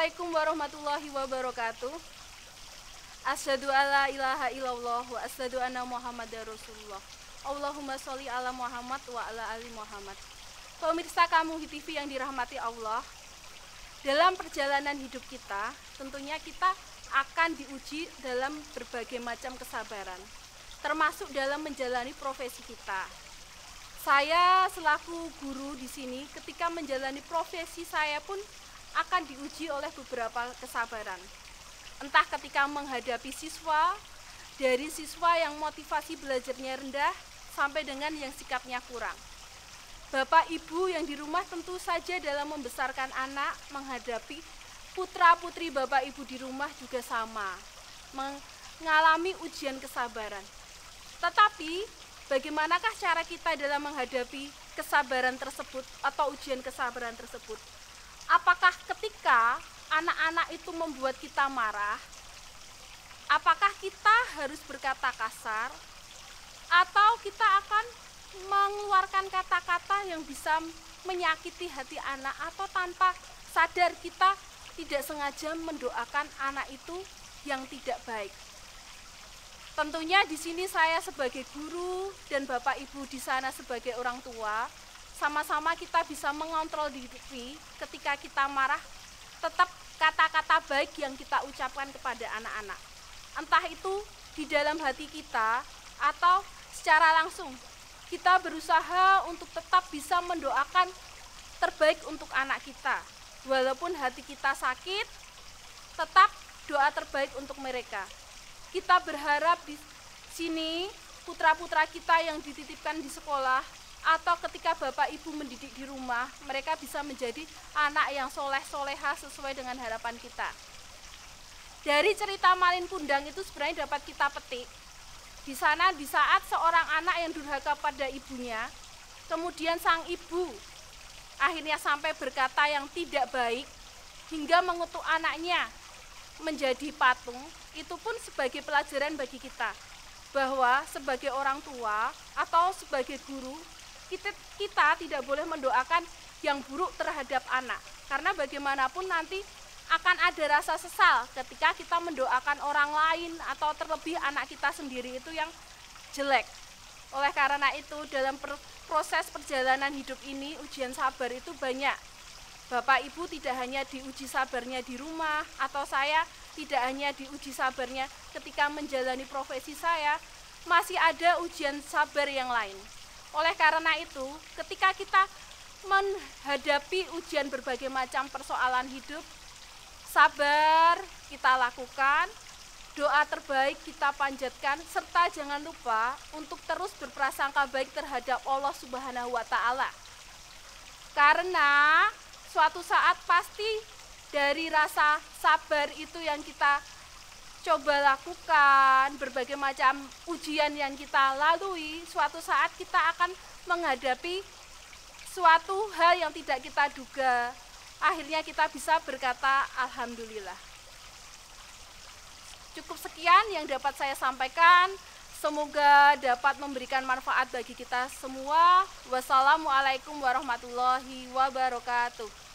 Assalamualaikum warahmatullahi wabarakatuh. Asyhadu alla ilaha illallah wa asyhadu anna Muhammadar Rasulullah. Allahumma sholli ala Muhammad wa ala ali Muhammad. Pemirsa Kamuhi TV yang dirahmati Allah, dalam perjalanan hidup kita, tentunya kita akan diuji dalam berbagai macam kesabaran, termasuk dalam menjalani profesi kita. Saya selaku guru di sini, ketika menjalani profesi saya pun akan diuji oleh beberapa kesabaran. Entah ketika menghadapi siswa, dari siswa yang motivasi belajarnya rendah sampai dengan yang sikapnya kurang. Bapak Ibu yang di rumah tentu saja dalam membesarkan anak menghadapi putra-putri Bapak Ibu di rumah juga sama, mengalami ujian kesabaran. Tetapi bagaimanakah cara kita dalam menghadapi kesabaran tersebut atau ujian kesabaran tersebut? Apakah ketika anak-anak itu membuat kita marah, apakah kita harus berkata kasar, atau kita akan mengeluarkan kata-kata yang bisa menyakiti hati anak, atau tanpa sadar kita tidak sengaja mendoakan anak itu yang tidak baik. Tentunya di sini saya sebagai guru dan Bapak Ibu di sana sebagai orang tua, sama-sama kita bisa mengontrol diri ketika kita marah, tetap kata-kata baik yang kita ucapkan kepada anak-anak. Entah itu di dalam hati kita atau secara langsung, kita berusaha untuk tetap bisa mendoakan terbaik untuk anak kita. Walaupun hati kita sakit, tetap doa terbaik untuk mereka. Kita berharap di sini putra-putra kita yang dititipkan di sekolah atau ketika Bapak Ibu mendidik di rumah, mereka bisa menjadi anak yang soleh-soleha sesuai dengan harapan kita. Dari cerita Malin Kundang itu sebenarnya dapat kita petik. Di sana di saat seorang anak yang durhaka pada ibunya, kemudian sang ibu akhirnya sampai berkata yang tidak baik hingga mengutuk anaknya menjadi patung, itu pun sebagai pelajaran bagi kita. Bahwa sebagai orang tua atau sebagai guru, kita tidak boleh mendoakan yang buruk terhadap anak, karena bagaimanapun nanti akan ada rasa sesal ketika kita mendoakan orang lain atau terlebih anak kita sendiri itu yang jelek. Oleh karena itu dalam proses perjalanan hidup ini, ujian sabar itu banyak. Bapak Ibu tidak hanya diuji sabarnya di rumah, atau saya tidak hanya diuji sabarnya ketika menjalani profesi saya, masih ada ujian sabar yang lain. Oleh karena itu, ketika kita menghadapi ujian berbagai macam persoalan hidup, sabar kita lakukan, doa terbaik kita panjatkan, serta jangan lupa untuk terus berprasangka baik terhadap Allah Subhanahu wa Ta'ala. Karena suatu saat pasti dari rasa sabar itu yang kita coba lakukan, berbagai macam ujian yang kita lalui, suatu saat kita akan menghadapi suatu hal yang tidak kita duga. Akhirnya kita bisa berkata alhamdulillah. Cukup sekian yang dapat saya sampaikan. Semoga dapat memberikan manfaat bagi kita semua. Wassalamualaikum warahmatullahi wabarakatuh.